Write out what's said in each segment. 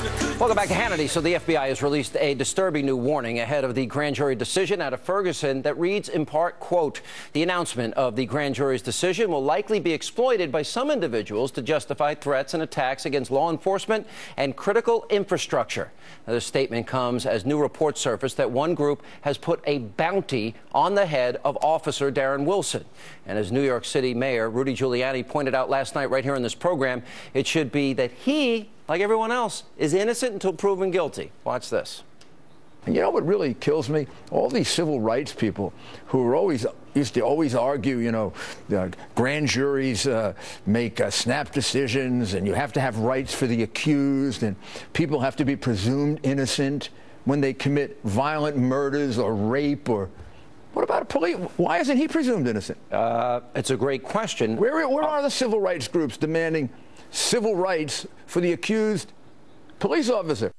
Welcome back to Hannity. So the FBI has released a disturbing new warning ahead of the grand jury decision out of Ferguson that reads in part, quote, the announcement of the grand jury's decision will likely be exploited by some individuals to justify threats and attacks against law enforcement and critical infrastructure. Now, this statement comes as new reports surface that one group has put a bounty on the head of Officer Darren Wilson. And as New York City Mayor Rudy Giuliani pointed out last night right here in this program, it should be that he, like everyone else, is innocent until proven guilty. Watch this. And you know what really kills me? All these civil rights people who are used to always argue, you know, grand juries make snap decisions and you have to have rights for the accused and people have to be presumed innocent when they commit violent murders or rape or... What about a police? Why isn't he presumed innocent? It's a great question. Where are the civil rights groups demanding civil rights for the accused police officer?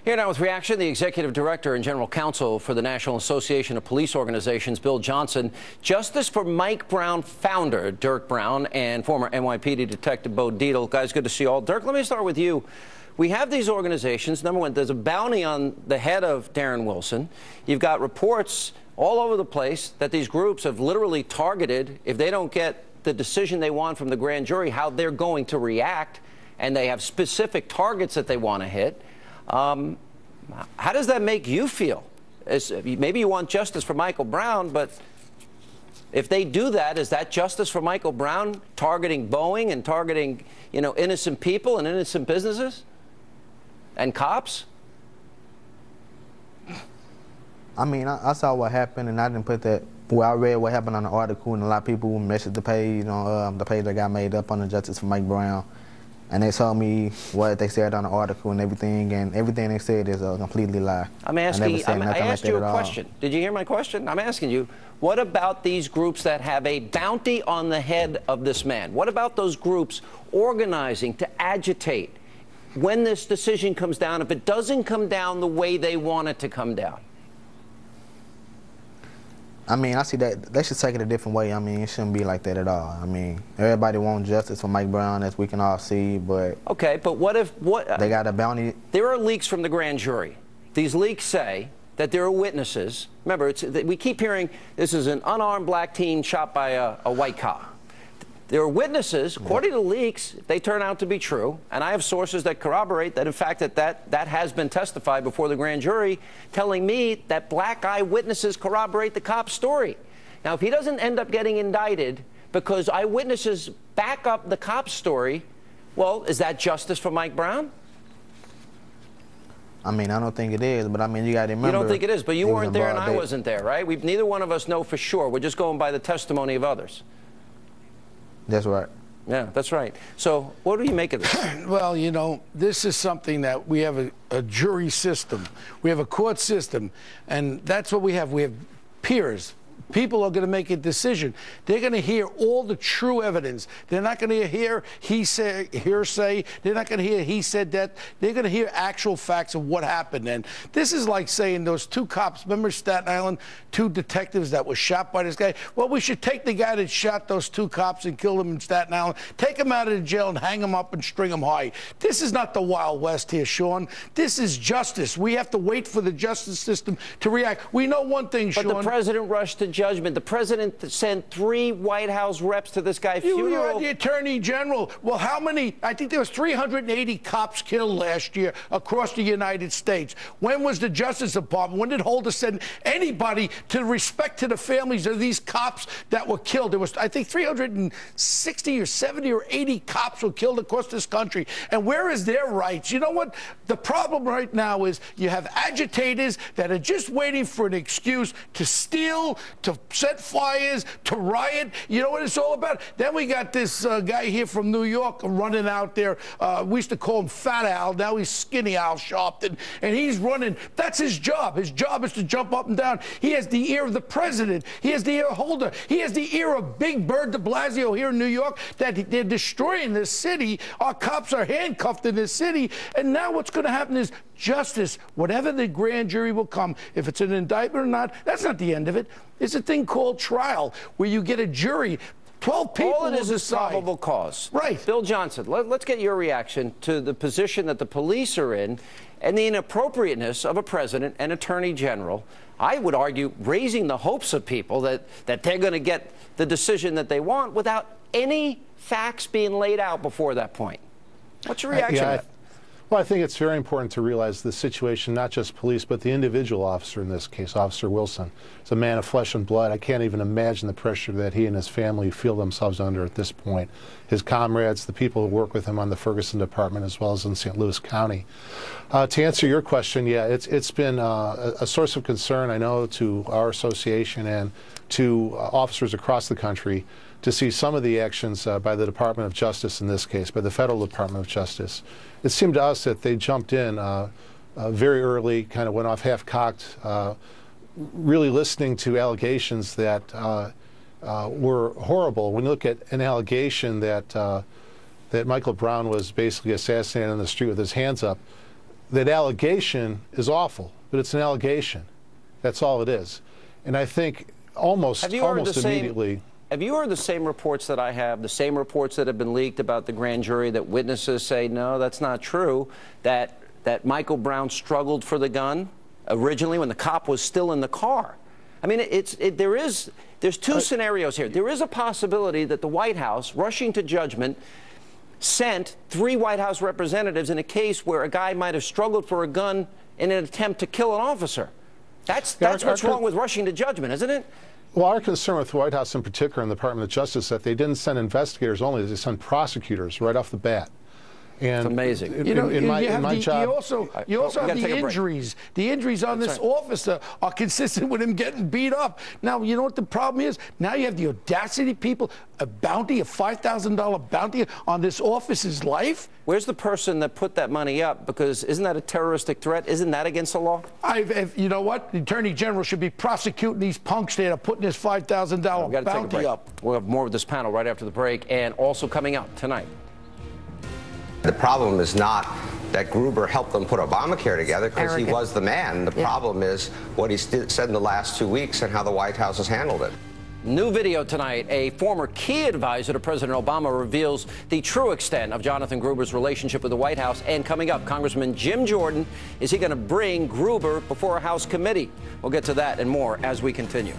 Here now with reaction, the executive director and general counsel for the National Association of Police Organizations, Bill Johnson. Justice for Mike Brown founder Dirk Brown and former NYPD Detective Bo Dietl. Guys, good to see you all. Dirk, let me start with you. We have these organizations. Number one, there's a bounty on the head of Darren Wilson. You've got reports all over the place that these groups have literally targeted, if they don't get the decision they want from the grand jury, how they're going to react, and they have specific targets that they want to hit. How does that make you feel? Maybe you want justice for Michael Brown, but if they do that, is that justice for Michael Brown, targeting Boeing and targeting, you know, innocent people and innocent businesses and cops? I mean, I saw what happened, and I didn't put that. Well, I read what happened on the article, and a lot of people messaged the page on the page that got made up on the Justice for Mike Brown, and they told me what they said on the article and everything they said is a completely lie. I'm asking. I asked you a question. Did you hear my question? I'm asking you, what about these groups that have a bounty on the head of this man? What about those groups organizing to agitate when this decision comes down, if it doesn't come down the way they want it to come down? I mean, I see that they should take it a different way. I mean, it shouldn't be like that at all. I mean, everybody wants justice for Mike Brown, as we can all see, but... Okay, but they got a bounty. There are leaks from the grand jury. These leaks say that there are witnesses. Remember, we keep hearing this is an unarmed black teen shot by a white cop. There are witnesses, according to leaks, they turn out to be true, and I have sources that corroborate that, in fact, that has been testified before the grand jury, telling me that black eyewitnesses corroborate the cop's story. Now, if he doesn't end up getting indicted because eyewitnesses back up the cop's story, well, is that justice for Mike Brown? I mean, I don't think it is, but I mean, you got to remember... You don't think it is, but you weren't there and I wasn't there, right? Neither one of us know for sure. We're just going by the testimony of others. That's right. Yeah, that's right. So what do you make of this? Well, you know, this is something that we have a jury system. We have a court system, and that's what we have. We have peers. People are going to make a decision. They're going to hear all the true evidence. They're not going to hear hearsay. They're not going to hear he said that. They're going to hear actual facts of what happened. And this is like saying those two cops, remember Staten Island, two detectives that were shot by this guy? Well, we should take the guy that shot those two cops and killed them in Staten Island, take him out of the jail and hang him up and string him high. This is not the Wild West here, Sean. This is justice. We have to wait for the justice system to react. We know one thing, Sean. But the president rushed to judgment. The president sent 3 White House reps to this guy's funeral. You had the attorney general. Well, how many? I think there was 380 cops killed last year across the United States. When was the Justice Department? When did Holder send anybody to respect to the families of these cops that were killed? There was, I think, 360 or 70 or 80 cops were killed across this country. And where is their rights? You know what? The problem right now is you have agitators that are just waiting for an excuse to steal, to set fires, to riot. You know what it's all about? Then we got this guy here from New York running out there. We used to call him Fat Al. Now he's Skinny Al Sharpton. And he's running. That's his job. His job is to jump up and down. He has the ear of the president. He has the ear of Holder. He has the ear of Big Bird de Blasio here in New York, that they're destroying this city. Our cops are handcuffed in this city. And now what's going to happen is justice, whatever the grand jury will come, if it's an indictment or not, that's not the end of it. It's a thing called trial, where you get a jury. 12 people All it will is decide. probable cause. Right. Bill Johnson, let's get your reaction to the position that the police are in and the inappropriateness of a president and attorney general, I would argue, raising the hopes of people that they're going to get the decision that they want without any facts being laid out before that point. What's your reaction to that? Well, I think it's very important to realize the situation, not just police, but the individual officer in this case, Officer Wilson. He's a man of flesh and blood. I can't even imagine the pressure that he and his family feel themselves under at this point. His comrades, the people who work with him on the Ferguson department, as well as in St. Louis County. To answer your question, yeah, it's been a source of concern, I know, to our association and to officers across the country to see some of the actions by the Department of Justice in this case, by the Federal Department of Justice. It seemed to us that they jumped in very early, kind of went off half-cocked, really listening to allegations that were horrible. When you look at an allegation that Michael Brown was basically assassinated on the street with his hands up, that allegation is awful, but it's an allegation. That's all it is. And I think almost immediately... Have you heard the same reports that I have, the same reports that have been leaked about the grand jury, that witnesses say, no, that's not true, that Michael Brown struggled for the gun originally when the cop was still in the car? I mean, there's two scenarios here. There is a possibility that the White House, rushing to judgment, sent 3 White House representatives in a case where a guy might have struggled for a gun in an attempt to kill an officer. That's what's wrong with rushing to judgment, isn't it? Well, our concern with the White House in particular and the Department of Justice is that they didn't send investigators only, they sent prosecutors right off the bat. And it's amazing. You also have the injuries. The injuries on this officer are consistent with him getting beat up. Now, you know what the problem is? Now you have the audacity, people, a bounty, a $5,000 bounty on this officer's life. Where's the person that put that money up? Because isn't that a terroristic threat? Isn't that against the law? You know what? The Attorney General should be prosecuting these punks that are putting this $5,000 bounty up. We'll have more of this panel right after the break, and also coming up tonight. The problem is not that Gruber helped them put Obamacare together, because he was the man. The problem is what he said in the last 2 weeks and how the White House has handled it. New video tonight. A former key advisor to President Obama reveals the true extent of Jonathan Gruber's relationship with the White House. And coming up, Congressman Jim Jordan, is he going to bring Gruber before a House committee? We'll get to that and more as we continue.